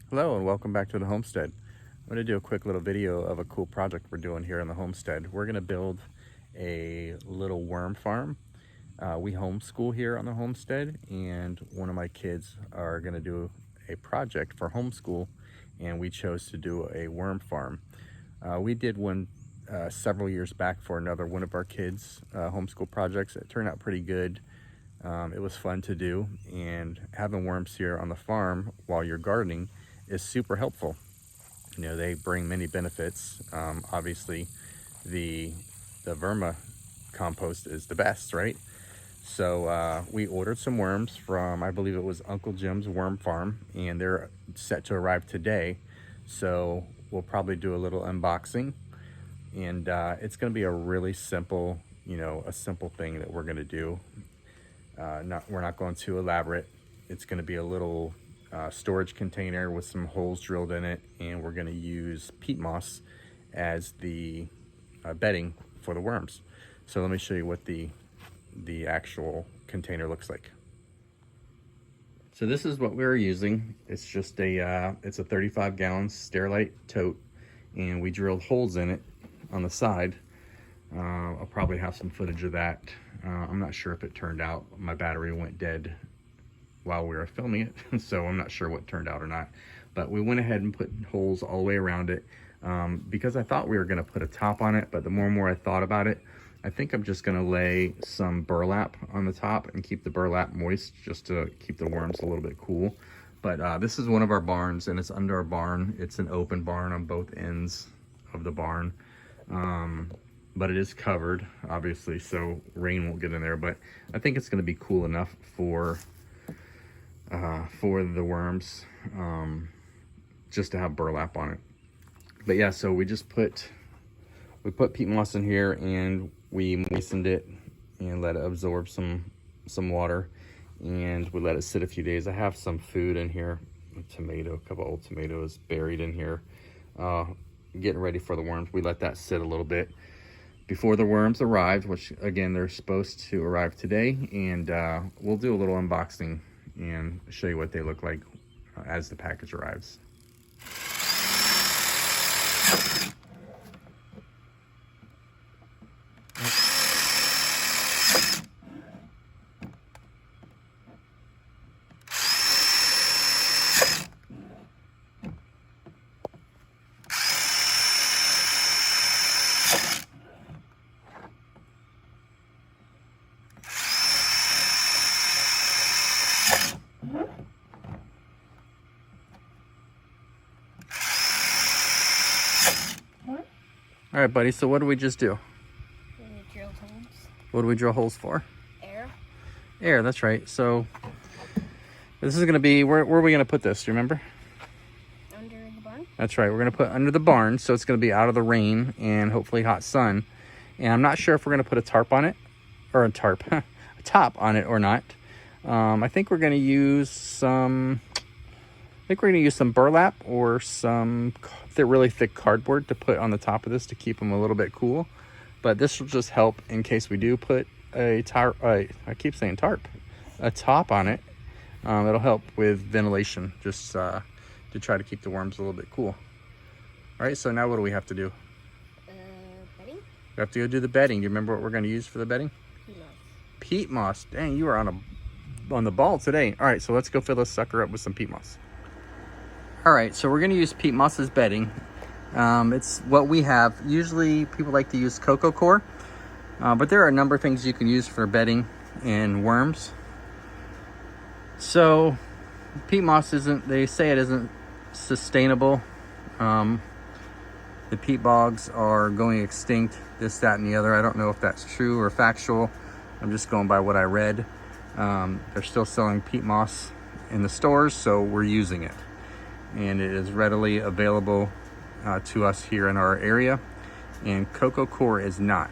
Hello and welcome back to the homestead. I'm going to do a quick little video of a cool project we're doing here on the homestead. We're going to build a little worm farm. We homeschool here on the homestead, and one of my kids are going to do a project for homeschool, and we chose to do a worm farm. We did one several years back for another one of our kids' homeschool projects. It turned out pretty good. It was fun to do, and having worms here on the farm while you're gardening is super helpful. You know, they bring many benefits. Obviously, the vermicompost is the best, right? So we ordered some worms from, I believe it was Uncle Jim's Worm Farm, and they're set to arrive today. So we'll probably do a little unboxing, and it's going to be a really simple, a simple thing that we're going to do. We're not going too elaborate. It's going to be a little storage container with some holes drilled in it, and we're going to use peat moss as the bedding for the worms. So let me show you what the actual container looks like. So this is what we're using. It's just it's a 35-gallon Sterilite tote, and we drilled holes in it on the side. I'll probably have some footage of that. I'm not sure if it turned out. My battery went dead while we were filming it, so I'm not sure what turned out or not. But we went ahead and put holes all the way around it because I thought we were going to put a top on it, but the more and more I thought about it, I think I'm just going to lay some burlap on the top and keep the burlap moist just to keep the worms a little bit cool. But this is one of our barns, and it's under our barn. It's an open barn on both ends of the barn. But it is covered, obviously, so rain won't get in there. But I think it's going to be cool enough for the worms, just to have burlap on it. But yeah, so we put peat moss in here, and we moistened it and let it absorb some water, and we let it sit a few days. I have some food in here, a couple old tomatoes buried in here, getting ready for the worms. We let that sit a little bit before the worms arrived, which again, they're supposed to arrive today, and we'll do a little unboxing and show you what they look like as the package arrives. All right, buddy, so what did we just do? We drilled holes. What do we drill holes for? Air. Air, that's right. So this is going to be, where are we going to put this? Do you remember? Under the barn? That's right. We're going to put under the barn, so it's going to be out of the rain and hopefully hot sun. And I'm not sure if we're going to put a tarp on it, or a top on it or not. I think we're going to use some burlap or some really thick cardboard to put on the top of this to keep them a little bit cool. But this will just help in case we do put a tarp. I keep saying tarp, a top on it. It'll help with ventilation, just to try to keep the worms a little bit cool. All right, so now what do we have to do? Bedding? We have to go do the bedding. Do you remember what we're going to use for the bedding? Peat moss. Peat moss. Dang, you are on the ball today. All right, so let's go fill this sucker up with some peat moss. All right, so we're going to use peat moss as bedding. It's what we have. Usually people like to use cocoa coir, but there are a number of things you can use for bedding and worms. So peat moss they say it isn't sustainable. The peat bogs are going extinct, this, that, and the other. I don't know if that's true or factual. I'm just going by what I read. They're still selling peat moss in the stores, so we're using it. And it is readily available to us here in our area, and cocoa coir is not.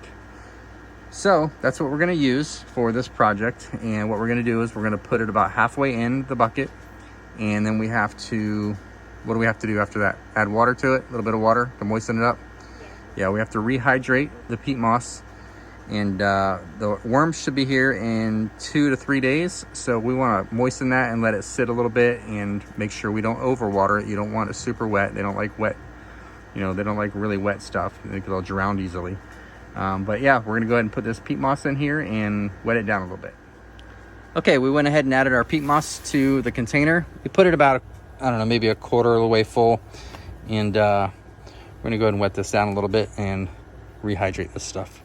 So that's what we're going to use for this project. And what we're going to do is we're going to put it about halfway in the bucket, and then what do we have to do after that? Add water to it, a little bit of water to moisten it up. Yeah, we have to rehydrate the peat moss, And the worms should be here in 2 to 3 days. So we want to moisten that and let it sit a little bit and make sure we don't overwater it. You don't want it super wet. They don't like wet, they don't like really wet stuff. They'll drown easily. But yeah, we're gonna go ahead and put this peat moss in here and wet it down a little bit. Okay, we went ahead and added our peat moss to the container. We put it about, I don't know, maybe a quarter of the way full. And we're gonna go ahead and wet this down a little bit and rehydrate this stuff.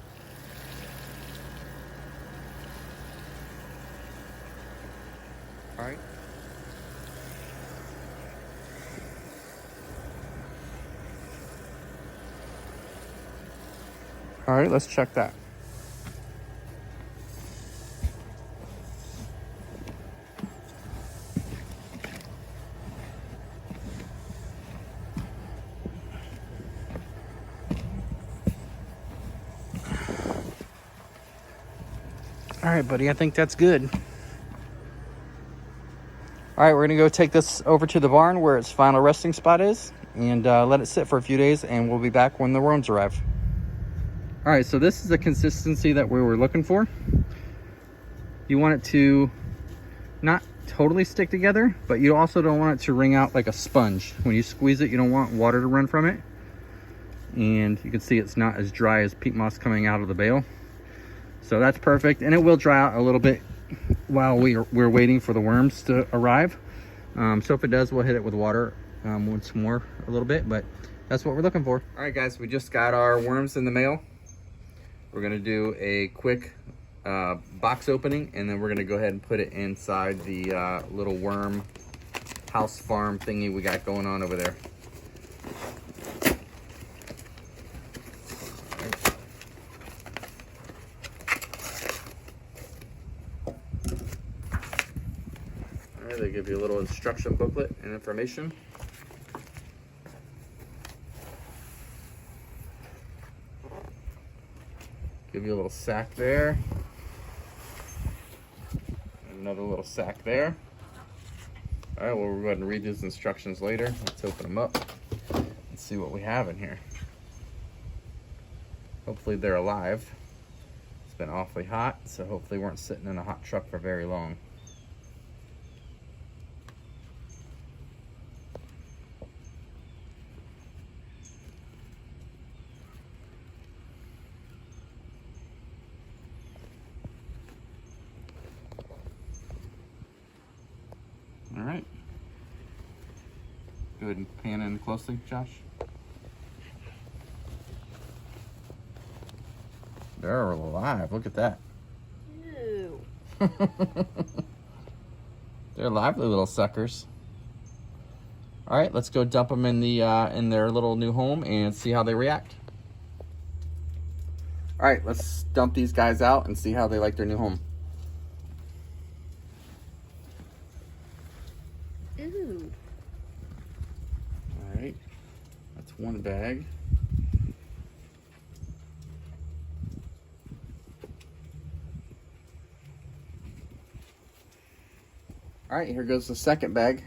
All right. All right, let's check that. All right, buddy, I think that's good. All right, we're gonna go take this over to the barn where its final resting spot is and let it sit for a few days, and we'll be back when the worms arrive. All right, so this is the consistency that we were looking for. You want it to not totally stick together, but you also don't want it to wring out like a sponge. When you squeeze it, you don't want water to run from it. And you can see it's not as dry as peat moss coming out of the bale. So that's perfect, and it will dry out a little bit while we're waiting for the worms to arrive. So if it does, we'll hit it with water once more a little bit, but that's what we're looking for. All right, guys, we just got our worms in the mail. We're gonna do a quick box opening, and then we're gonna go ahead and put it inside the little worm house farm thingy we got going on over there. They give you a little instruction booklet and information. Give you a little sack there. And another little sack there. All right, well, we'll go ahead and read these instructions later. Let's open them up and see what we have in here. Hopefully they're alive. It's been awfully hot, so hopefully we weren't sitting in a hot truck for very long. All right. Go ahead and pan in closely, Josh. They're alive. Look at that. Ew. They're lively little suckers. All right, let's go dump them in the in their little new home and see how they react. All right, let's dump these guys out and see how they like their new home. Ooh. All right, that's one bag. All right, here goes the second bag.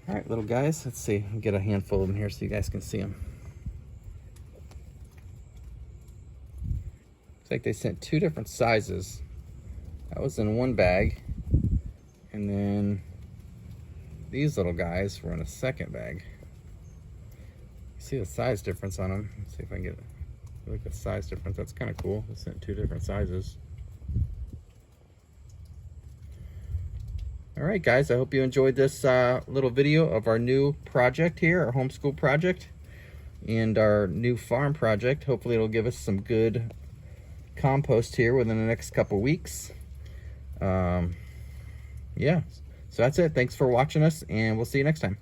All right, little guys, let's see. I'll get a handful of them here so you guys can see them. Looks like they sent 2 different sizes. That was in one bag. And then these little guys were in a second bag. See the size difference on them. Let's see if I can get look at the size difference. That's kind of cool. They sent 2 different sizes. All right, guys, I hope you enjoyed this little video of our new project here, our homeschool project, and our new farm project. Hopefully it'll give us some good compost here within the next couple weeks. Yeah, so that's it. Thanks for watching us, and we'll see you next time.